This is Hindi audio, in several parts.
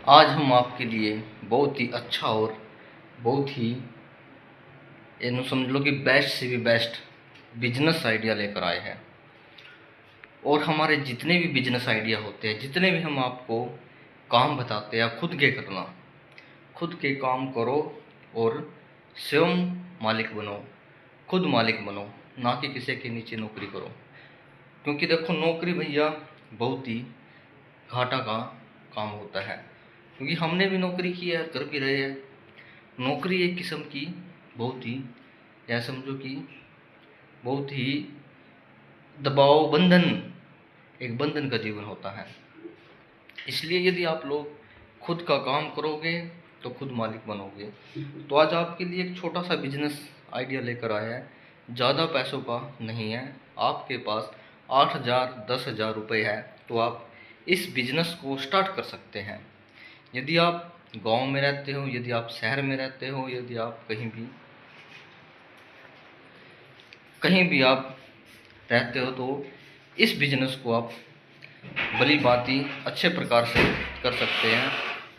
आज हम आपके लिए बहुत ही अच्छा और बहुत ही समझ लो कि बेस्ट से भी बेस्ट बिजनेस आइडिया लेकर आए हैं। और हमारे जितने भी बिजनेस आइडिया होते हैं, जितने भी हम आपको काम बताते हैं, खुद के करना, खुद के काम करो और स्वयं मालिक बनो, खुद मालिक बनो, ना कि किसी के नीचे नौकरी करो। क्योंकि देखो, नौकरी भैया बहुत ही घाटा का काम होता है। क्योंकि हमने भी नौकरी की है, कर भी रहे हैं। नौकरी एक किस्म की बहुत ही, या समझो कि बहुत ही दबाव, बंधन, एक बंधन का जीवन होता है। इसलिए यदि आप लोग खुद का काम करोगे तो खुद मालिक बनोगे। तो आज आपके लिए एक छोटा सा बिजनेस आइडिया लेकर आया है। ज़्यादा पैसों का नहीं है। आपके पास 8,000 10,000 रुपये है तो आप इस बिजनेस को स्टार्ट कर सकते हैं। यदि आप गांव में रहते हो, यदि आप शहर में रहते हो, यदि आप कहीं भी आप रहते हो, तो इस बिजनेस को आप भली भांति अच्छे प्रकार से कर सकते हैं।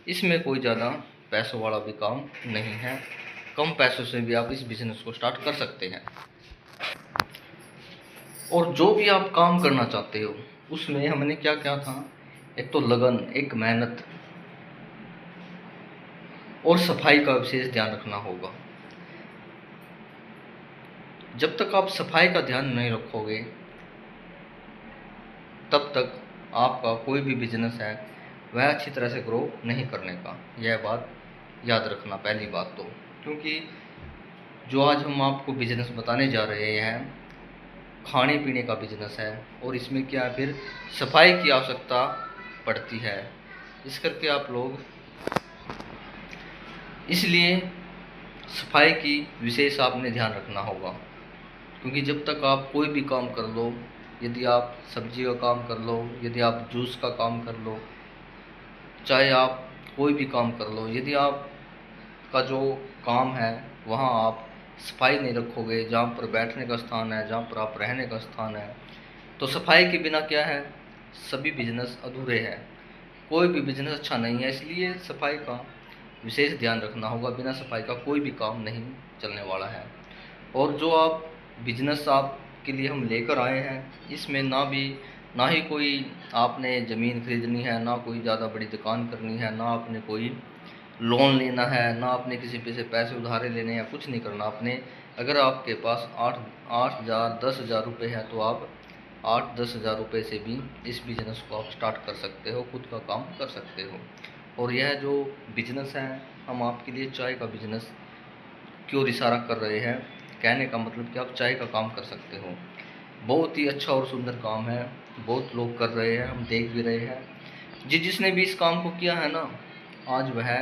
इसमें कोई ज़्यादा पैसों वाला भी काम नहीं है। कम पैसों से भी आप इस बिजनेस को स्टार्ट कर सकते हैं। और जो भी आप काम करना चाहते हो उसमें हमने क्या क्या था, एक तो लगन, एक मेहनत और सफाई का विशेष ध्यान रखना होगा। जब तक आप सफाई का ध्यान नहीं रखोगे तब तक आपका कोई भी बिजनेस है वह अच्छी तरह से ग्रो नहीं करने का। यह बात याद रखना पहली बात तो। क्योंकि जो आज हम आपको बिजनेस बताने जा रहे हैं, खाने पीने का बिजनेस है, और इसमें क्या है, फिर सफाई की आवश्यकता पड़ती है। इस करके आप लोग, इसलिए सफाई की विशेष आपने ध्यान रखना होगा। क्योंकि जब तक आप कोई भी काम कर लो, यदि आप सब्जी का काम कर लो, यदि आप जूस का काम कर लो, चाहे आप कोई भी काम कर लो, यदि आप का जो काम है वहाँ आप सफाई नहीं रखोगे, जहाँ पर बैठने का स्थान है, जहाँ पर आप रहने का स्थान है, तो सफाई के बिना क्या है, सभी बिजनेस अधूरे हैं। कोई भी बिजनेस अच्छा नहीं है। इसलिए सफाई का विशेष ध्यान रखना होगा। बिना सफाई का कोई भी काम नहीं चलने वाला है। और जो आप बिजनेस आपके लिए हम लेकर आए हैं, इसमें ना ही कोई आपने ज़मीन खरीदनी है, ना कोई ज़्यादा बड़ी दुकान करनी है, ना आपने कोई लोन लेना है, ना आपने किसी पे से पैसे उधारे लेने हैं, कुछ नहीं करना आपने। अगर आपके पास 8,000 10,000 रुपये है तो आप 8-10,000 रुपये से भी इस बिज़नेस को आप स्टार्ट कर सकते हो, खुद का काम कर सकते हो। और यह जो बिज़नेस है, हम आपके लिए चाय का बिज़नेस क्यों इशारा कर रहे हैं, कहने का मतलब कि आप चाय का काम कर सकते हो। बहुत ही अच्छा और सुंदर काम है, बहुत लोग कर रहे हैं, हम देख भी रहे हैं। जिसने भी इस काम को किया है ना, आज वह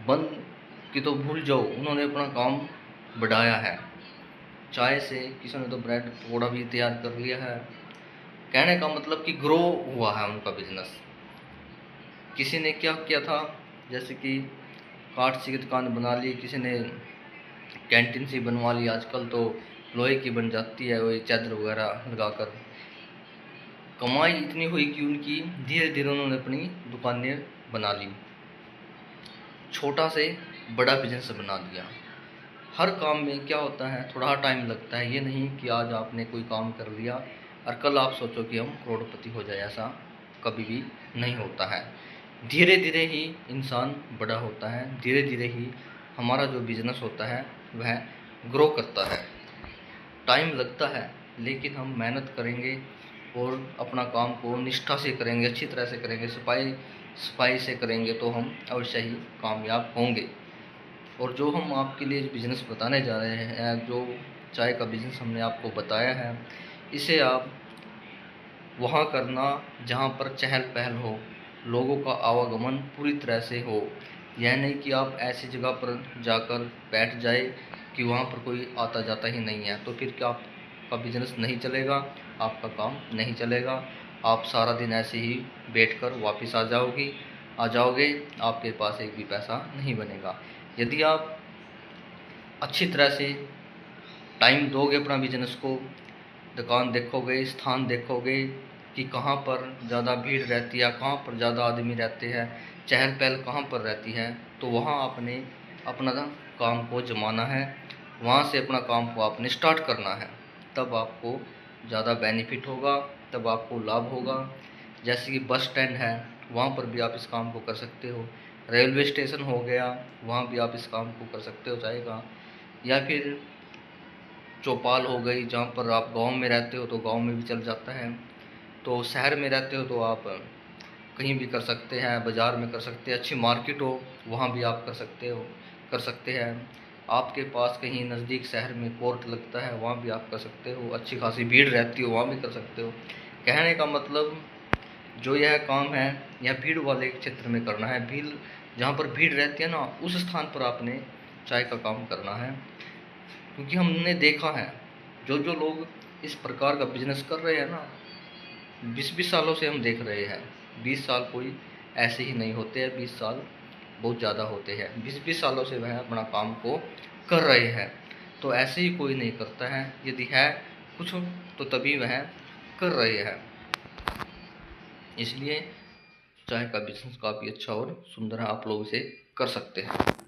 बंद की तो भूल जाओ, उन्होंने अपना काम बढ़ाया है। चाय से किसी ने तो ब्रेड पकौड़ा भी तैयार कर लिया है। कहने का मतलब कि ग्रो हुआ है उनका बिजनेस। किसी ने क्या किया था, जैसे कि काठ की दुकान बना ली, किसी ने कैंटीन सी बनवा ली। आजकल तो लोहे की बन जाती है, वही चादर वगैरह लगाकर। कमाई इतनी हुई कि उनकी धीरे धीरे उन्होंने अपनी दुकानें बना ली, छोटा से बड़ा बिजनेस बना दिया। हर काम में क्या होता है, थोड़ा टाइम लगता है। ये नहीं कि आज आपने कोई काम कर लिया और कल आप सोचो कि हम करोड़पति हो जाए, ऐसा कभी भी नहीं होता है। धीरे धीरे ही इंसान बड़ा होता है, धीरे धीरे ही हमारा जो बिजनेस होता है वह ग्रो करता है। टाइम लगता है, लेकिन हम मेहनत करेंगे और अपना काम को निष्ठा से करेंगे, अच्छी तरह से करेंगे, सफाई से करेंगे तो हम अवश्य ही कामयाब होंगे। और जो हम आपके लिए बिज़नेस बताने जा रहे हैं, जो चाय का बिज़नेस हमने आपको बताया है, इसे आप वहाँ करना जहाँ पर चहल पहल हो, लोगों का आवागमन पूरी तरह से हो। यह नहीं कि आप ऐसी जगह पर जाकर बैठ जाए कि वहाँ पर कोई आता जाता ही नहीं है, तो फिर क्या आपका बिज़नेस नहीं चलेगा, आपका काम नहीं चलेगा। आप सारा दिन ऐसे ही बैठकर वापस आ जाओगे, आपके पास एक भी पैसा नहीं बनेगा। यदि आप अच्छी तरह से टाइम दोगे अपना बिजनेस को, दुकान देखोगे, स्थान देखोगे कि कहाँ पर ज़्यादा भीड़ रहती है, कहाँ पर ज़्यादा आदमी रहते हैं, चहल पहल कहाँ पर रहती है, तो वहाँ आपने अपना काम को जमाना है, वहाँ से अपना काम को आपने स्टार्ट करना है, तब आपको ज़्यादा बेनिफिट होगा, तब आपको लाभ होगा। जैसे कि बस स्टैंड है, वहाँ पर भी आप इस काम को कर सकते हो। रेलवे स्टेशन हो गया, वहाँ भी आप इस काम को कर सकते हो जाएगा। या फिर चौपाल हो गई, जहाँ पर आप गांव में रहते हो तो गांव में भी चल जाता है। तो शहर में रहते हो तो आप कहीं भी कर सकते हैं, बाज़ार में कर सकते हैं, अच्छी मार्केट हो वहाँ भी आप कर सकते हैं। आपके पास कहीं नज़दीक शहर में कोर्ट लगता है, वहाँ भी आप कर सकते हो। अच्छी खासी भीड़ रहती हो, वहाँ भी कर सकते हो। कहने का मतलब, जो यह काम है यह भीड़ वाले क्षेत्र में करना है। भीड़ जहाँ पर भीड़ रहती है ना, उस स्थान पर आपने चाय का काम करना है। क्योंकि हमने देखा है, जो जो लोग इस प्रकार का बिजनेस कर रहे हैं ना, 20-20 सालों से हम देख रहे हैं। 20 साल कोई ऐसे ही नहीं होते हैं, 20 साल बहुत ज़्यादा होते हैं। 20-20 सालों से वह अपना काम को कर रहे हैं। तो ऐसे ही कोई नहीं करता है, यदि है कुछ तो तभी वह कर रहे हैं। इसलिए चाय का बिजनेस काफ़ी अच्छा और सुंदर है, आप लोग इसे कर सकते हैं।